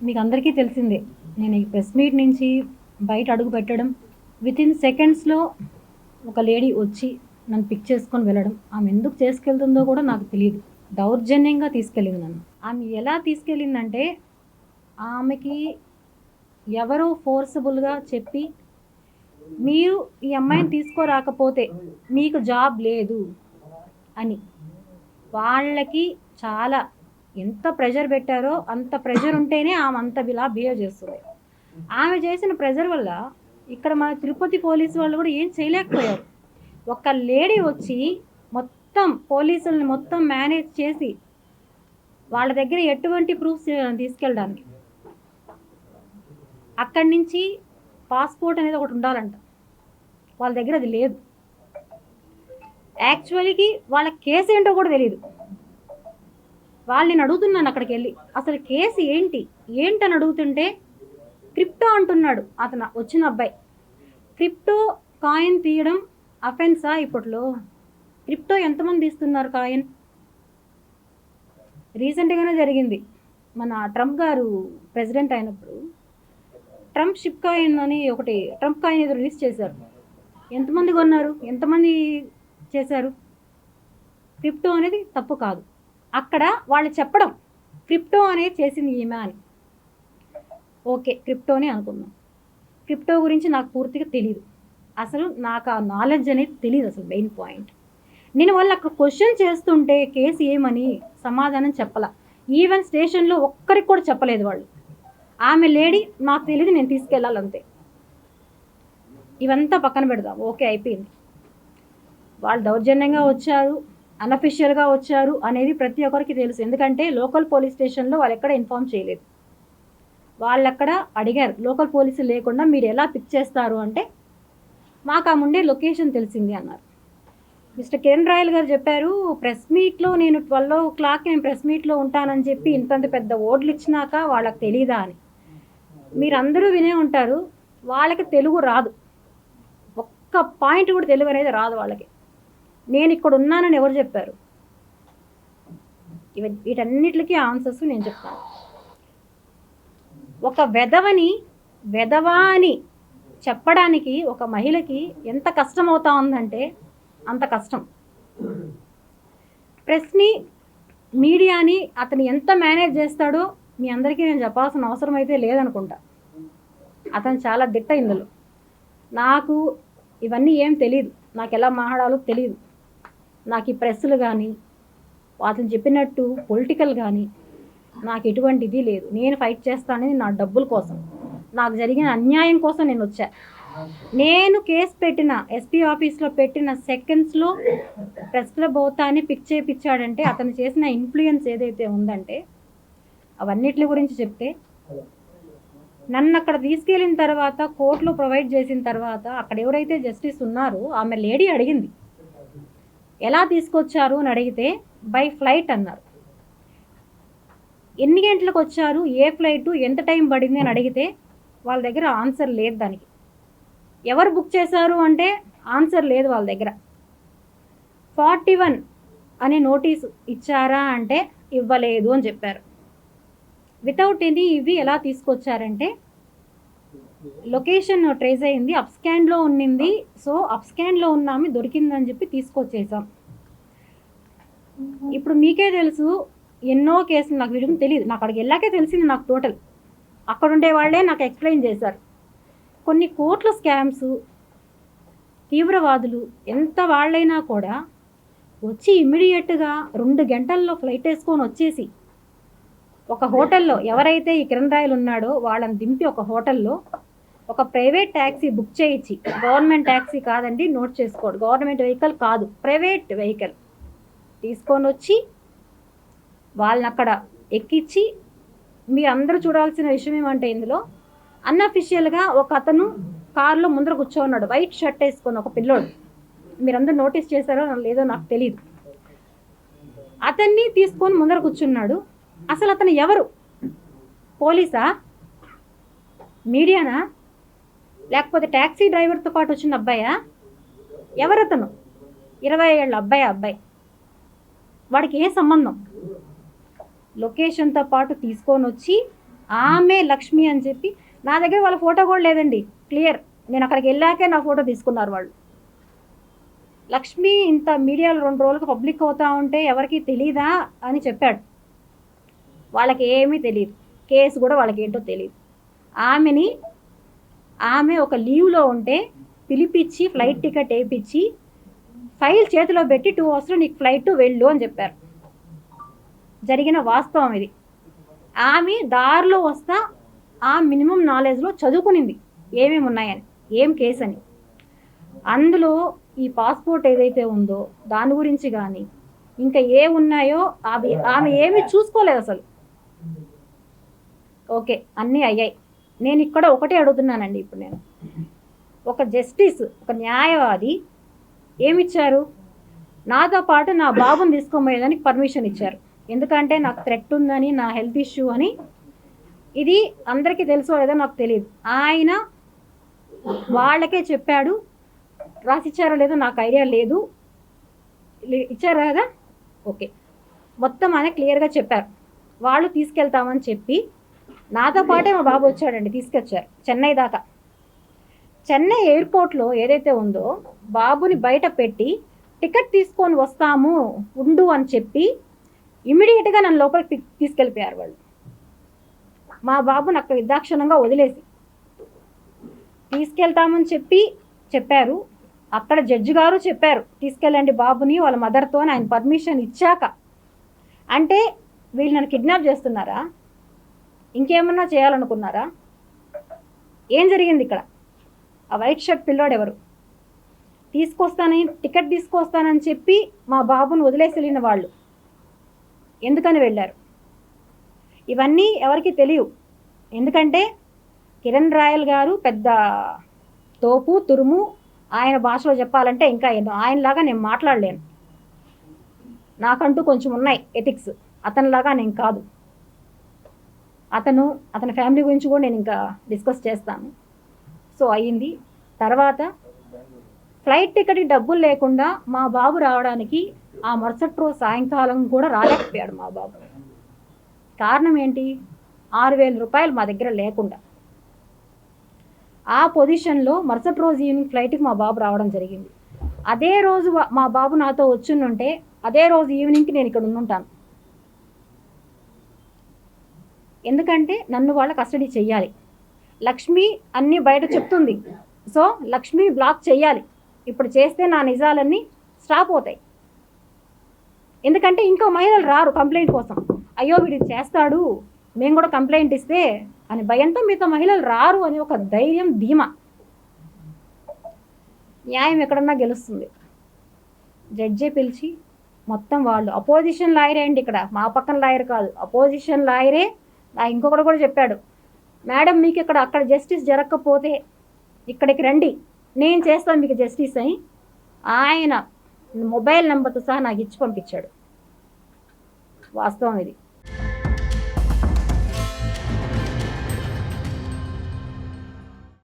మీకు అందరికీ తెలిసిందే. నేను ఈ ప్రెస్ మీట్ నుంచి బయట అడుగు పెట్టడం, వితిన్ సెకండ్స్‌లో ఒక లేడీ వచ్చి నన్ను పిక్ చేసుకొని వెళ్ళడం. ఆమె ఎందుకు చేసుకెళ్తుందో కూడా నాకు తెలీదు. దౌర్జన్యంగా తీసుకెళ్ళింది నన్ను. ఆమె ఎలా తీసుకెళ్ళిందంటే, ఆమెకి ఎవరో ఫోర్సబుల్‌గా చెప్పి, మీరు ఈ అమ్మాయిని తీసుకురాకపోతే మీకు జాబ్ లేదు అని. వాళ్ళకి చాలా ఎంత ప్రెషర్ పెట్టారో అంత ప్రెషర్ ఉంటేనే ఆమె అంత ఇలా బిహేవ్ చేస్తుంది. ఆమె చేసిన ప్రెషర్ వల్ల ఇక్కడ మన తిరుపతి పోలీసు వాళ్ళు కూడా ఏం చేయలేకపోయారు. ఒక లేడీ వచ్చి మొత్తం పోలీసుల్ని మొత్తం మేనేజ్ చేసి వాళ్ళ దగ్గర ఎటువంటి ప్రూఫ్స్ తీసుకెళ్ళడానికి, అక్కడి నుంచి పాస్పోర్ట్ అనేది ఒకటి ఉండాలంట, వాళ్ళ దగ్గర అది లేదు. యాక్చువల్కి వాళ్ళ కేసు ఏంటో కూడా తెలియదు. వాళ్ళు నేను అడుగుతున్నాను అక్కడికి వెళ్ళి, అసలు కేసు ఏంటని అడుగుతుంటే క్రిప్టో అంటున్నాడు అతను వచ్చిన అబ్బాయి. క్రిప్టో కాయిన్ తీయడం అఫెన్సా ఇప్పట్లో? క్రిప్టో ఎంతమంది తీస్తున్నారు కాయిన్? రీసెంట్గానే జరిగింది, మన ట్రంప్ గారు ప్రెసిడెంట్ అయినప్పుడు ట్రంప్ షిప్ కాయిన్ అని ఒకటి, ట్రంప్ కాయిన్ ఏదో రిలీజ్ చేశారు. ఎంతమంది కొన్నారు, ఎంతమంది చేశారు? క్రిప్టో అనేది తప్పు కాదు. అక్కడ వాళ్ళు చెప్పడం క్రిప్టో అనేది చేసింది ఈమె అని. ఓకే, క్రిప్టోనే అనుకుందాం. క్రిప్టో గురించి నాకు పూర్తిగా తెలియదు, అసలు నాకు ఆ నాలెడ్జ్ అనేది తెలియదు అసలు. మెయిన్ పాయింట్, నేను వాళ్ళు అక్కడ క్వశ్చన్ చేస్తుంటే కేసు ఏమని సమాధానం చెప్పాల. ఈవెన్ స్టేషన్లో ఒక్కరికి కూడా చెప్పలేదు వాళ్ళు. ఆమె లేడీ నాకు తెలియదు, నేను తీసుకెళ్ళాలంతే. ఇవంతా పక్కన పెడదాం, ఓకే అయిపోయింది. వాళ్ళు దౌర్జన్యంగా వచ్చారు, అన్అఫిషియల్గా వచ్చారు అనేది ప్రతి ఒక్కరికి తెలుసు. ఎందుకంటే లోకల్ పోలీస్ స్టేషన్లో వాళ్ళు ఎక్కడ ఇన్ఫామ్ చేయలేదు. వాళ్ళు అక్కడ అడిగారు, లోకల్ పోలీసులు లేకుండా మీరు ఎలా పిక్ చేస్తారు అంటే, మాకు ఆ ముందే లొకేషన్ తెలిసింది అన్నారు. మిస్టర్ కిరణ్ రాయల్ గారు చెప్పారు, ప్రెస్ మీట్లో నేను 12 o'clock నేను ప్రెస్ మీట్లో ఉంటానని చెప్పి ఇంతంత పెద్ద ఓట్లు ఇచ్చినాక వాళ్ళకి తెలీదా అని. మీరందరూ వినే ఉంటారు, వాళ్ళకి తెలుగు రాదు, ఒక్క పాయింట్ కూడా తెలుగు అనేది రాదు వాళ్ళకి. నేను ఇక్కడ ఉన్నానని ఎవరు చెప్పారు? వీటన్నిటికీ ఆన్సర్స్ నేను చెప్తాను. ఒక వెధవా అని చెప్పడానికి ఒక మహిళకి ఎంత కష్టం అవుతా ఉందంటే అంత కష్టం. ప్రెస్ని, మీడియాని అతను ఎంత మేనేజ్ చేస్తాడో మీ అందరికీ నేను చెప్పాల్సిన అవసరం అయితే లేదనుకుంటా. అతను చాలా దిట్ట ఇందులో. నాకు ఇవన్నీ ఏం తెలియదు, నాకు ఎలా మాట్లాడాలో తెలియదు. నాకు ఈ ప్రెస్సులు కానీ అతను చెప్పినట్టు పొలిటికల్ కానీ నాకు ఎటువంటిది లేదు. నేను ఫైట్ చేస్తానని నా డబ్బుల కోసం, నాకు జరిగిన అన్యాయం కోసం నేను వచ్చా. నేను కేసు పెట్టిన ఎస్పీ ఆఫీస్లో పెట్టిన సెకండ్స్లో ప్రెస్ క్లబ్ అవుతాని పిక్ చేయించాడంటే అతను చేసిన ఇన్ఫ్లుయెన్స్ ఏదైతే ఉందంటే అవన్నిటి గురించి చెప్తే, నన్ను అక్కడ తీసుకెళ్ళిన తర్వాత కోర్టులో ప్రొవైడ్ చేసిన తర్వాత అక్కడ ఎవరైతే జస్టిస్ ఉన్నారో ఆమె లేడీ అడిగింది, ఎలా తీసుకొచ్చారు అని అడిగితే బై ఫ్లైట్ అన్నారు. ఎన్ని గంటలకు వచ్చారు, ఏ ఫ్లైటు, ఎంత టైం పడింది అని అడిగితే వాళ్ళ దగ్గర ఆన్సర్ లేదు. దానికి ఎవరు బుక్ చేశారు అంటే ఆన్సర్ లేదు వాళ్ళ దగ్గర. 41 అనే నోటీసు ఇచ్చారా అంటే ఇవ్వలేదు అని చెప్పారు. వితౌట్ ఎనీ ఇవి ఎలా తీసుకొచ్చారంటే, లొకేషన్ ట్రేస్ అయింది, అప్స్కాండ్లో ఉన్నింది, సో అప్స్కాండ్లో ఉన్నామి దొరికిందని చెప్పి తీసుకొచ్చేసాం. ఇప్పుడు మీకే తెలుసు ఎన్నో కేసులు, నాకు వీడియో తెలియదు, నాకు అక్కడికి వెళ్ళాకే తెలిసింది. నాకు టోటల్ అక్కడ ఉండే వాళ్ళే నాకు ఎక్స్ప్లెయిన్ చేశారు. కొన్ని కోట్ల స్కామ్స్, తీవ్రవాదులు ఎంత వాళ్ళైనా కూడా వచ్చి ఇమ్మీడియట్గా 2 గంటల్లో ఫ్లైట్ వేసుకొని వచ్చేసి ఒక హోటల్లో, ఎవరైతే ఈ కిరణ్ రాయల్ ఉన్నాడో వాళ్ళని దింపి ఒక హోటల్లో ఒక ప్రైవేట్ ట్యాక్సీ బుక్ చేయించి, గవర్నమెంట్ ట్యాక్సీ కాదండి, నోట్ చేసుకోండి, గవర్నమెంట్ వెహికల్ కాదు, ప్రైవేట్ వెహికల్ తీసుకొని వచ్చి వాళ్ళని అక్కడ ఎక్కించి, మీరు అందరూ చూడాల్సిన విషయం ఏమంటే ఇందులో అన్అఫిషియల్గా ఒక అతను కారులో ముందర కూర్చోన్నాడు, వైట్ షర్ట్ వేసుకొని, ఒక పిల్లోడు. మీరందరూ నోటీస్ చేశారో లేదో నాకు తెలియదు. అతన్ని తీసుకొని ముందర కూర్చున్నాడు. అసలు అతను ఎవరు? పోలీసా, మీడియానా, లేకపోతే ట్యాక్సీ డ్రైవర్తో పాటు వచ్చిన అబ్బాయా? ఎవరతను? 20 ఏళ్ళ అబ్బాయి. వాడికి ఏ సంబంధం? లొకేషన్తో పాటు తీసుకొని వచ్చి ఆమె లక్ష్మి అని చెప్పి నా దగ్గర వాళ్ళ ఫోటో కూడా లేదండి, క్లియర్. నేను అక్కడికి వెళ్ళాకే నా ఫోటో తీసుకున్నారు వాళ్ళు. లక్ష్మి ఇంత మీడియాలో 2 రోజులకు పబ్లిక్ అవుతా ఉంటే ఎవరికి తెలీదా అని చెప్పాడు. వాళ్ళకి ఏమీ తెలియదు, కేసు కూడా వాళ్ళకి ఏంటో తెలియదు. ఆమె ఒక లీవ్లో ఉంటే పిలిపించి ఫ్లైట్ టికెట్ వేయించి ఫైల్ చేతిలో పెట్టి 2 అవర్స్లో నీకు ఫ్లైట్ వెళ్ళు అని చెప్పారు. జరిగిన వాస్తవం ఇది. ఆమె దారిలో వస్తా ఆ మినిమం నాలెడ్జ్లో చదువుకునింది ఏమేమి ఉన్నాయని, ఏం కేసు అని. అందులో ఈ పాస్పోర్ట్ ఏదైతే ఉందో దాని గురించి కానీ ఇంకా ఉన్నాయో ఆమె ఏమీ చూసుకోలేదు అసలు. ఓకే, అన్నీ అయ్యాయి. నేను ఇక్కడ ఒకటే అడుగుతున్నానండి. ఇప్పుడు నేను ఒక జస్టిస్, ఒక న్యాయవాది ఏమిచ్చారు, నాతో పాటు నా బాబుని తీసుకోమోయేదానికి పర్మిషన్ ఇచ్చారు. ఎందుకంటే నాకు థ్రెట్ ఉందని, నా హెల్త్ ఇష్యూ అని. ఇది అందరికీ తెలుసో లేదో నాకు తెలియదు. ఆయన వాళ్ళకే చెప్పాడు, రాసిచ్చారో లేదో నాకు ఐడియా లేదు, ఇచ్చారా కదా, ఓకే. మొత్తం ఆయన క్లియర్గా చెప్పారు. వాళ్ళు తీసుకెళ్తామని చెప్పి నాతో పాటే మా బాబు వచ్చాడండి, తీసుకొచ్చారు చెన్నై దాకా. చెన్నై ఎయిర్పోర్ట్లో ఏదైతే ఉందో బాబుని బయట పెట్టి టికెట్ తీసుకొని వస్తాము ఉండు అని చెప్పి ఇమ్మీడియట్గా నన్ను లోపలికి తీసుకెళ్ళిపోయారు వాళ్ళు. మా బాబుని అక్కడ నిర్దాక్షిణ్యంగా వదిలేసి తీసుకెళ్తామని చెప్పారు. అక్కడ జడ్జి గారు చెప్పారు తీసుకెళ్ళండి బాబుని వాళ్ళ మదర్తో అని ఆయన పర్మిషన్ ఇచ్చాక. అంటే వీళ్ళు నన్ను కిడ్నాప్ చేస్తున్నారా, ఇంకేమన్నా చేయాలనుకున్నారా? ఏం జరిగింది ఇక్కడ? ఆ వైట్ షర్ట్ పిల్లోడు ఎవరు? టికెట్ తీసుకొస్తానని చెప్పి మా బాబుని వదిలేసి వెళ్ళిన వాళ్ళు ఎందుకని వెళ్ళారు? ఇవన్నీ ఎవరికి తెలియవు. ఎందుకంటే కిరణ్ రాయల్ గారు పెద్ద తోపు తురుము. ఆయన భాషలో చెప్పాలంటే ఇంకా ఆయనలాగా నేను మాట్లాడలేను. నాకంటూ కొంచెం ఉన్నాయి ఎథిక్స్, అతనిలాగా నేను కాదు. అతని ఫ్యామిలీ గురించి కూడా నేను ఇంకా డిస్కస్ చేస్తాను. సో అయ్యింది. తర్వాత ఫ్లైట్ టికెట్కి డబ్బులు లేకుండా మా బాబు రావడానికి ఆ మరుసటి రోజు సాయంకాలం కూడా రాలేకపోయాడు మా బాబు. కారణం ఏంటి? 6,000 రూపాయలు మా దగ్గర లేకుండా. ఆ పొజిషన్లో మరుసటి రోజు ఈవినింగ్ ఫ్లైట్కి మా బాబు రావడం జరిగింది. అదే రోజు మా బాబు నాతో వచ్చుంటే అదే రోజు ఈవినింగ్కి నేను ఇక్కడ ఉండుంటాను. ఎందుకంటే నన్ను వాళ్ళ కస్టడీ చెయ్యాలి. లక్ష్మి అన్నీ బయట చెప్తుంది. సో లక్ష్మి బ్లాక్ చెయ్యాలి. ఇప్పుడు చేస్తే నా నిజాలన్నీ స్టాప్ అవుతాయి. ఎందుకంటే ఇంకో మహిళలు రారు కంప్లైంట్ కోసం. అయ్యో వీడికి చేస్తాడు, మేము కూడా కంప్లైంట్ ఇస్తే అని భయంతో మిగతా మహిళలు రారు అని ఒక ధైర్యం, ధీమా. న్యాయం ఎక్కడన్నా గెలుస్తుంది. జడ్జే పిలిచి మొత్తం వాళ్ళు అపోజిషన్ లాయరే అండి, ఇక్కడ మా పక్కన లాయర్ కాదు, అపోజిషన్ లాయరే. ఇంకొకటి కూడా చెప్పాడు, మేడం మీకు అక్కడ జస్టిస్ జరగకపోతే ఇక్కడికి రండి, నేను చేస్తాను మీకు జస్టిస్ అని. ఆయన మొబైల్ నెంబర్తో సహా నాకు ఇచ్చి పంపించాడు. వాస్తవం ఇది.